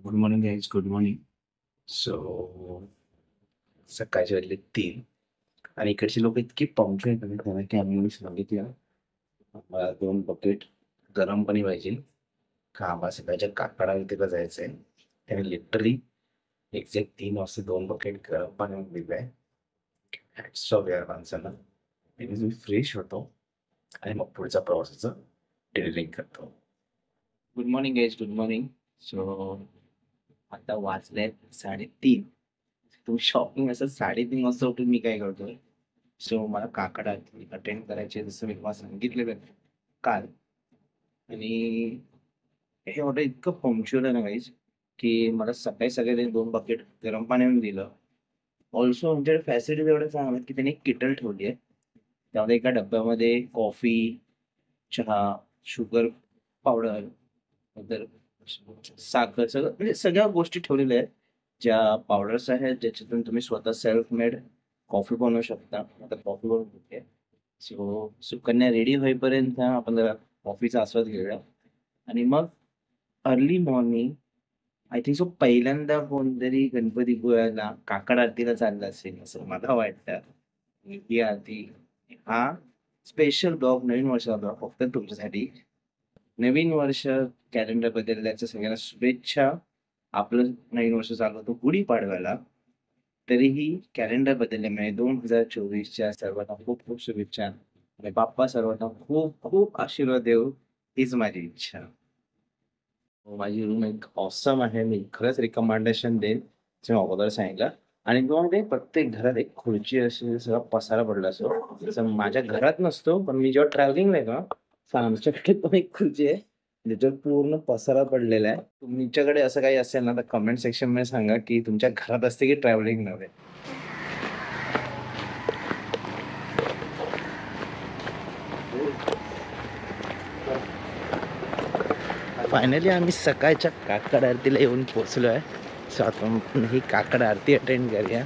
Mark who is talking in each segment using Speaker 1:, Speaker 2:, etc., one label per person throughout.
Speaker 1: Good morning guys, good morning. So सकाळचे वाजले 3 आणि इकडचे लोक इतकी पंक्च्युअल आहेत ना की आम्ही सांगितलं मला 2 बकेट गरम पाणी पाहिजे. का आम्हाला सकाळच्या काकडा तिला जायचंय. त्याने लिटरली एक्झॅक्ट 3 वाजता 2 बकेट गरम पाणी दिलंय. हॅट्स ऑफ या माणसाला. मी फ्रेश होतो आणि मग पुढचा प्रवासाचं डिलिव्हरिंग करतो. Good morning guys, good morning. So आता वाजलेत 3:30. तुम्ही शॉपिंग असं 3:30 वाजता उठून मी काय करतोय. सो मला काकड आरती अटेंड करायची जसं मी तुम्हाला सांगितलेलं काल. आणि हे ऑर्डर इतकं पंक्च्युअल आहे ना गाईज की मला सकाळी सगळे 2 बकेट गरम पाणी दिलं. ऑल्सो आमच्याकडे फॅसिलिटीज एवढ्या चांगल्या आहेत की त्यांनी एक किटल ठेवली आहे. त्यामध्ये एका डब्यामध्ये कॉफी, चहा, शुगर पावडर, नंतर साखर सगळं म्हणजे सगळ्या गोष्टी ठेवलेल्या आहेत. ज्या पावडर्स आहेत ज्याच्यातून तुम्ही स्वतः सेल्फ मेड कॉफी बनवू शकता. आता कॉफी बनवून घेते. सो सुकन्या रेडी होईपर्यंत आपण जरा कॉफीचा आस्वाद घेऊया. आणि मग early morning I think so पहिल्यांदा कोणतरी गणपतीपुळ्याला काकड आरतीला चाललं असेल असं मला वाटतं. ही आरती हा स्पेशल ब्लॉग, नवीन वर्षाचा ब्लॉग फक्त तुमच्यासाठी. नवीन वर्ष, कॅलेंडर बदलल्याच्या सगळ्यांना शुभेच्छा. आपलं नवीन वर्ष चालू होतं गुढीपाडव्याला. तरीही कॅलेंडर बदलल्यामुळे 2024च्या सर्वांना खूप खूप शुभेच्छा. आणि बाप्पा सर्वांना खूप खूप आशीर्वाद देऊ हीच माझी इच्छा. माझी रूम एक ऑसम आहे. मी खरंच रिकमेंडेशन देईन जे अगोदर सांगितलं. आणि तुम्हाला ते प्रत्येक घरात एक खुर्ची असेल, सगळा पसारा पडला असो. जसं माझ्या घरात नसतो, पण मी जेव्हा ट्रॅव्हलिंगला येतो ना, तर आमच्याकडे पण एक खुर्ची आहे ज्याच्यावर पूर्ण पसारा पडलेला आहे. तुमच्याकडे असं काही असेल ना तर कमेंट सेक्शन मध्ये सांगा की तुमच्या घरात असते की ट्रॅव्हलिंग नव्हे. फायनली आम्ही सकाळच्या काकड आरतीला येऊन पोचलो आहे. सो आपण ही काकड आरती अटेंड करूया.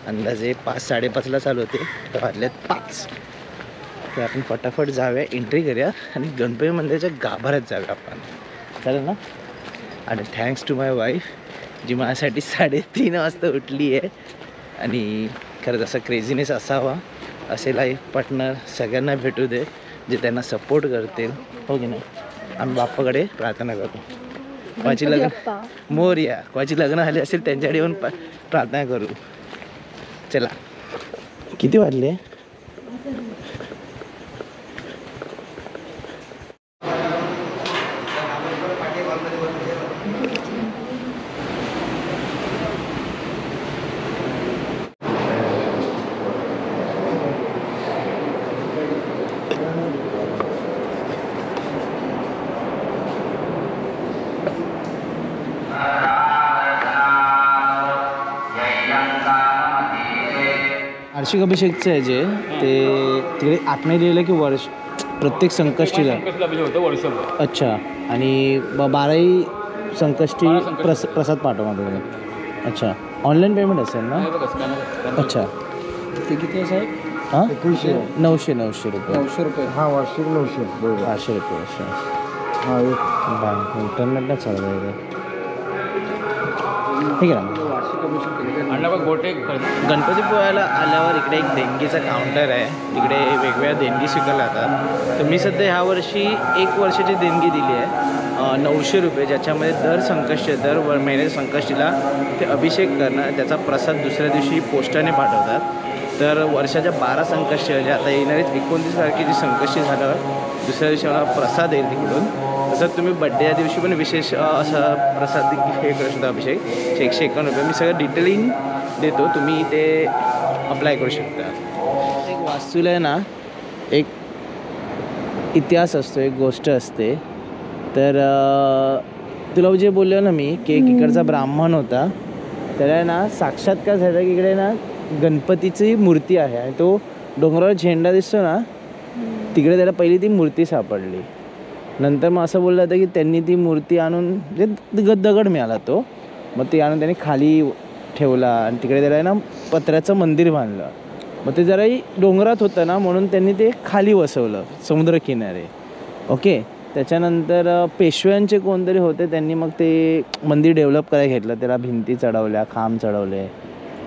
Speaker 1: अंदाजे 5-5:30ला चालू होते, तर वाजलेत 5. तर आपण फटाफट जाऊया, एंट्री करूया आणि गणपती मंदिराच्या गाभाऱ्यात जाऊया आपण, चालेल ना. आणि थँक्स टू माय वाईफ जी माझ्यासाठी 3:30 वाजता उठली आहे. आणि खरंच असं क्रेझीनेस असावा, असे लाईफ पार्टनर सगळ्यांना भेटू दे जे त्यांना सपोर्ट करतील, हो की नाही. आम्ही बाप्पाकडे प्रार्थना करतो. कोणाची लग्न मोरया, कोणाची लग्न झाली असेल त्यांच्याकडे येऊन प्रार्थना करू. चला, किती वाजले. वार्षिक अभिषेकचं आहे जे ते तिकडे आतमध्ये लिहिलं की वर्ष प्रत्येक संकष्टीला. अच्छा. आणि 12ही संकष्टी प्रसाद पाठवा तुम्ही. अच्छा, ऑनलाईन पेमेंट असेल ना. अच्छा, ते किती आहे साहेब. हां, 900 रुपये. 900 रुपये. हां, वार्षिक 900. बरोबर, 500 रुपये. अच्छा. हां, बँक इंटरनेटला चालू आहे. ठीक आहे ना. गणपतीपुळ्याला आल्यावर इकडे एक देणगीचा काउंटर आहे. तिकडे वेगवेगळ्या देणगी स्वीकारल्या जातात. तर मी सध्या ह्या वर्षी 1 वर्षाची देणगी दिली आहे 900 रुपये, ज्याच्यामध्ये दर महिन्याच्या संकष्टीला ते अभिषेक करणं, त्याचा प्रसाद दुसऱ्या दिवशी पोस्टाने पाठवतात. तर वर्षाच्या 12 संकष्टी म्हणजे आता येणारी 29 तारखेची संकष्टी झाल्यावर दुसऱ्या दिवशी मला प्रसाद येईल तिकडून. तसंच तुम्ही बड्डेच्या दिवशी पण विशेष असा प्रसाद हे करू शकता अभिषेक. 151 रुपये. मी सगळं डिटेलिंग देतो, तुम्ही ते अप्लाय करू शकता. एक वास्तूला आहे ना एक इतिहास असतो, एक गोष्ट असते. तर तुला जे बोललो ना मी की एक इकडचा ब्राह्मण होता, त्याला ना साक्षात्कार झाला की इकडे ना गणपतीची मूर्ती आहे आणि तो डोंगरावर झेंडा दिसतो ना तिकडे त्याला पहिली ती मूर्ती सापडली. नंतर मग असं बोललं जातं की त्यांनी ती मूर्ती आणून म्हणजे दगड मिळाला तो, मग ती आणून त्यांनी खाली ठेवला आणि तिकडे त्याला ना पत्र्याचं मंदिर बांधलं. मग ते जराही डोंगरात होतं ना म्हणून त्यांनी ते खाली बसवलं समुद्रकिनारे. ओके.
Speaker 2: त्याच्यानंतर पेशव्यांचे कोणतरी होते, त्यांनी मग ते मंदिर डेव्हलप करायला घेतलं, त्याला भिंती चढवल्या, खांब चढवले.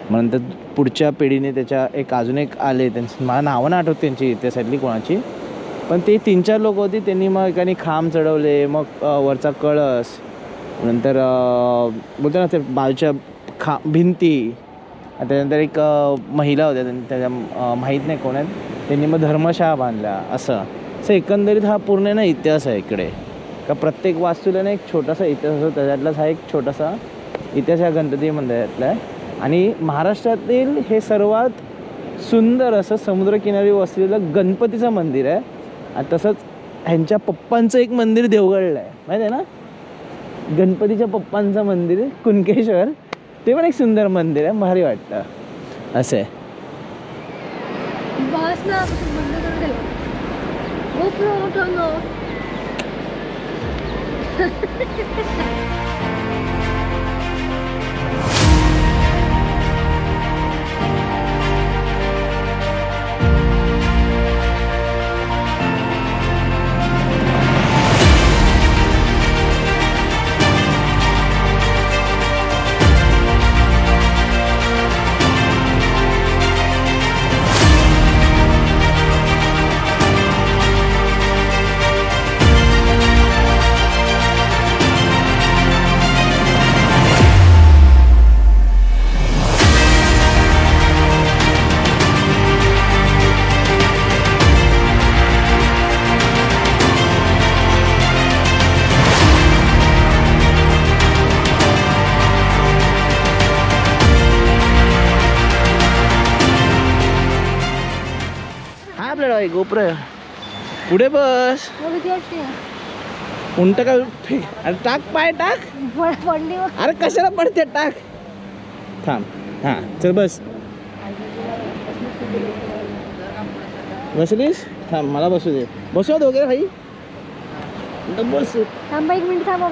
Speaker 2: मग नंतर पुढच्या पिढीने त्याच्या अजून एक आले, त्यांची मला नावं नाही आठवत त्यांची त्या साईडली कोणाची, पण ते 3-4 लोक होती. त्यांनी मग एकाने खांब चढवले, मग वरचा कळस, नंतर बोलतो ना ते बाजूच्या भिंती. त्याच्यानंतर एक महिला होत्या, त्याच्या माहीत नाही कोण आहेत, त्यांनी मग धर्मशाळा बांधल्या. असं एकंदरीत हा पूर्ण ना इतिहास आहे इकडे. का प्रत्येक वास्तूला ना एक छोटासा इतिहास असतो, त्याच्यातलाच हा एक छोटासा इतिहास या गणपती मंदिरातला आहे. आणि महाराष्ट्रातील हे सर्वात सुंदर असं समुद्रकिनारी वसलेलं गणपतीचं मंदिर आहे. आणि तसंच ह्यांच्या पप्पांचं एक मंदिर देवगडला आहे, माहीत आहे ना, गणपतीच्या पप्पांचं मंदिर कुणकेश्वर. ते पण एक सुंदर मंदिर आहे, भारी वाटतं. असं आहे. गोप्र पुढे बस, उंट का अरे टाक, पाय टाक. अरे कशाला पडते, टाक. थांब. हां चल बस. बसलीस? थांब मला बसू दे. बसवत वगैरे भाई बस.
Speaker 3: थांबा 1 मिनिट थांबा.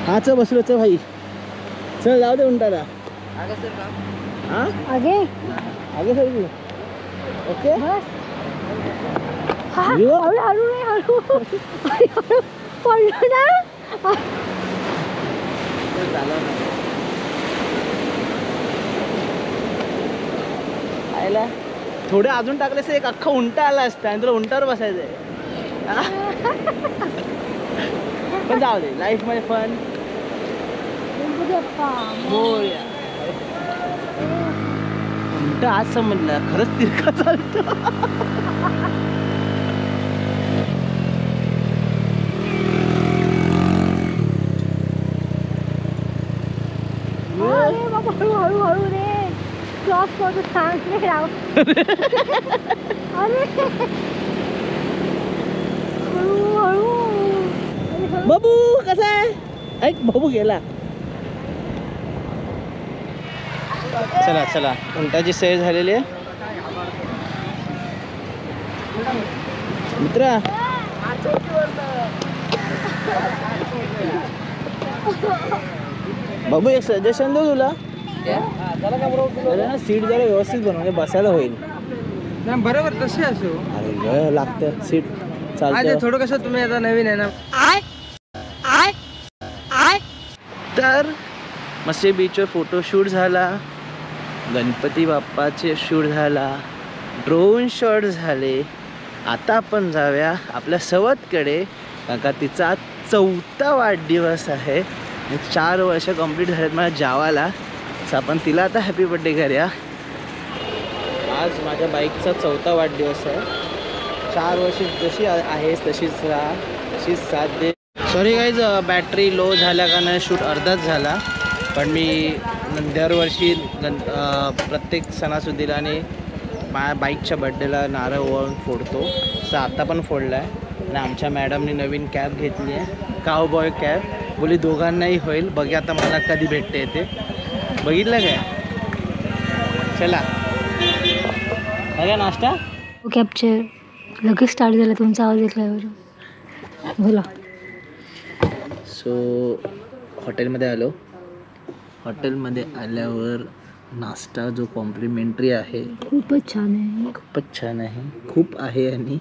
Speaker 2: हा चल बसलो. चल भाई चल, जाऊ दे उंटाला. हाँ
Speaker 3: आगे
Speaker 2: आगे सर की ओके.
Speaker 3: हळू पडलो ना.
Speaker 2: आयला थोडे अजून टाकले एक अख्खा उंटा आला असता आणि तुला उंटावर बसायचंय. पण जाऊ दे, लाईफ मध्ये फन. उंटा आज समजलं खरंच तिरका चालतो.
Speaker 3: हळू रे, क्रॉस करतो सांगते राव. अरे हळू.
Speaker 2: बाबू कसा आहे? ऐक बाबू गेला. चला चला, उंटाची सैर झालेली आहे मित्रा. बाबू एक सजेशन देऊ तुला. सीट जरा व्यवस्थित बनवून बसायला होईल.
Speaker 4: नाही बरोबर तसे असो.
Speaker 2: अरे लागतं सीट चालतं
Speaker 4: थोडं. कसं तुम्ही आता नवीन आहे ना.
Speaker 2: तर मस्त बीचवर फोटोशूट झाला, गणपती बाप्पाचे शूट झाला, ड्रोन शॉट झाले. आता आपण जाऊया आपल्या सवतकडे, कारण का तिचा 4था वाढदिवस आहे. 4 वर्ष कंप्लीट झालेत मला जावाला. तर आपण तिला आता हॅपी बर्थडे करूया. आज माझ्या बाईकचा 4था वाढदिवस आहे. 4 वर्ष जशी आहेस तशीच राहा, तशीच साथ दे. सॉरी गाईज, बॅटरी लो झाल्या का नाही, शूट अर्धाच झाला. पण मी दरवर्षी प्रत्येक सणासुदीला आणि माझ्या बाईकच्या बड्डेला नारळ ओवाळून फोडतो. तसं आता पण फोडला आहे. आणि आमच्या मॅडमनी नवीन कॅब घेतली आहे, कावबॉय कॅब. बोली दोघांनाही होईल. बघा आता मला कधी भेटते ते. बघितलं काय? चला बघा नाश्ता.
Speaker 3: कॅप्चर लगेच स्टार्ट झाला तुमचा आवाज ऐकल्यावर. बोला.
Speaker 2: सो हॉटेलमध्ये आलो. हॉटेलमध्ये आल्यावर नाश्ता जो कॉम्प्लिमेंटरी आहे,
Speaker 3: खूपच छान आहे.
Speaker 2: खूपच छान आहे. खूप आहे आणि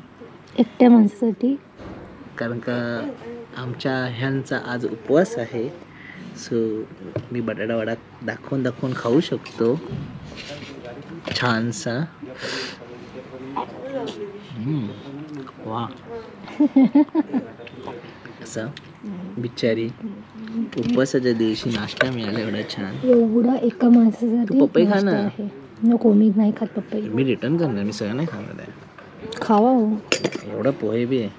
Speaker 3: एकट्या माणसासाठी.
Speaker 2: कारण का आमच्या ह्यांचा आज उपवास आहे. सो मी बटाटा वडा दाखवून दाखवून खाऊ शकतो छानसा. वा असं बिचारी उपवासाच्या दिवशी नाश्ता मिळाला एवढा छान.
Speaker 3: एवढा एका माणसासाठी
Speaker 2: तू पपई खा ना.
Speaker 3: नाश्ता आहे. नको, मी नाही खात पपई.
Speaker 2: मी रिटर्न करणार, मी सगळं नाही खाणार आहे.
Speaker 3: खावा हो.
Speaker 2: एवढं पोहे बी आहे.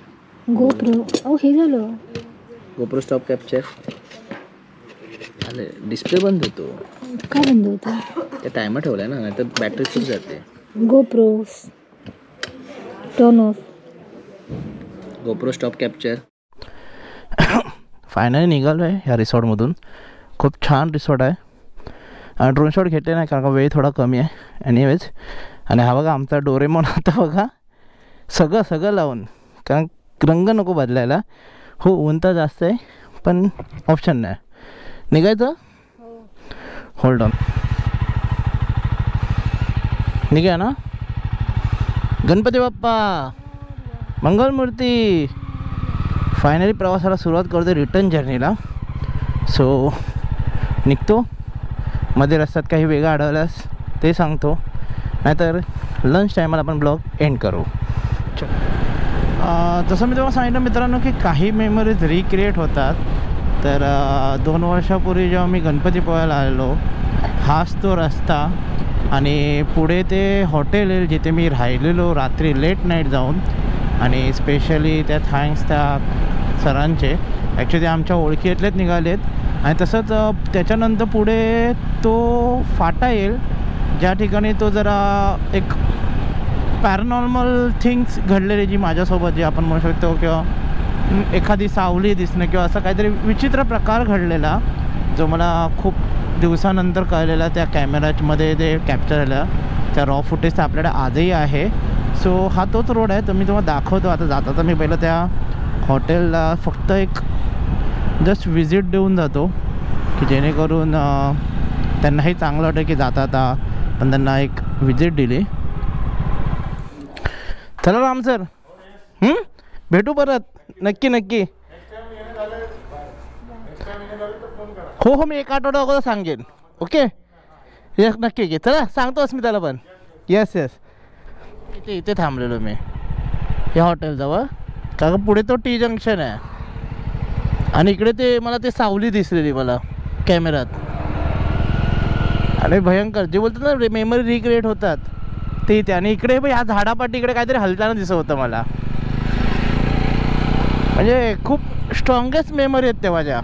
Speaker 3: गोप्रो. अहो हे झालं.
Speaker 2: गोप्रो स्टॉप कॅप्चर आले. डिस्प्ले बंद होतो.
Speaker 3: काय बंद होतं?
Speaker 2: ते टायमर ठेवलाय ना, नाही तर बॅटरी खूप जाते.
Speaker 3: GoPro turn off.
Speaker 2: GoPro stop capture. Finally निघालो आहे ह्या रिसॉर्टमधून. खूप छान रिसॉर्ट आहे. ड्रोन शॉट घेतले नाही कारण का वेळ थोडा कमी आहे. एनिवेज, आणि हा बघा आमचा डोरेमॉन आता बघा सगळं लावून, कारण रंग नको बदलायला. हो ऊन तर जास्त आहे पण ऑप्शन नाही. निघायचं. Hold on. निघा ना. गणपती बाप्पा मंगलमूर्ती. फायनली प्रवासाला सुरुवात करतो रिटर्न जर्नीला. सो निघतो. मध्ये रस्त्यात काही वेगळं आढळल्यास ते सांगतो, नाहीतर लंच टायमाला आपण ब्लॉग एंड करू. जसं मी तुम्हाला सांगितलं मित्रांनो की काही मेमरीज रिक्रिएट होतात. तर 2 वर्षापूर्वी जेव्हा मी गणपती पोहायला आलेलो, हाच तो रस्ता आणि पुढे ते हॉटेल आहे जिथे मी राहिलेलो रात्री लेट नाईट जाऊन. आणि स्पेशली त्या थँक्स त्या सरांचे. ॲक्च्युली आमच्या ओळखीतलेच निघालेत. आणि तसंच त्याच्यानंतर पुढे तो फाटा येईल ज्या ठिकाणी तो जरा एक पॅरानॉर्मल थिंग्स घडलेली जी माझ्यासोबत, जे आपण म्हणू शकतो, किंवा एखादी सावली दिसणं किंवा असं काहीतरी विचित्र प्रकार घडलेला जो मला खूप दिवसानंतर कळलेला. त्या कॅमेरामध्ये ते कॅप्चर झालं. त्या रॉ फुटेज तर आपल्याकडे आजही आहे. सो हा तोच रोड आहे. तर मी तुम्हाला दाखवतो. आता जाता तर मी पहिलं त्या हॉटेलला फक्त एक जस्ट विजिट देऊन जातो की जेणेकरून त्यांनाही चांगलं वाटतं की जाता पण त्यांना एक विजिट दिली. चला राम सर, भेटू परत. नक्की. हो मी 1 आठवडा अगोदर सांगेन. ओके यस नक्की. चला सांगतो अस्मिताला पण. येस इथे थांबलेलो मी या हॉटेलजवळ. का पुढे तो टी जंक्शन आहे आणि इकडे ते मला ते सावली दिसलेली मला कॅमेऱ्यात. आणि भयंकर जे बोलतात ना मेमरी रिक्रिएट होतात ते इथे. आणि इकडे ह्या झाडापाठी इकडे काहीतरी हलताना दिसत होतं मला. म्हणजे खूप स्ट्रॉंगेस्ट मेमरी आहेत त्या माझ्या.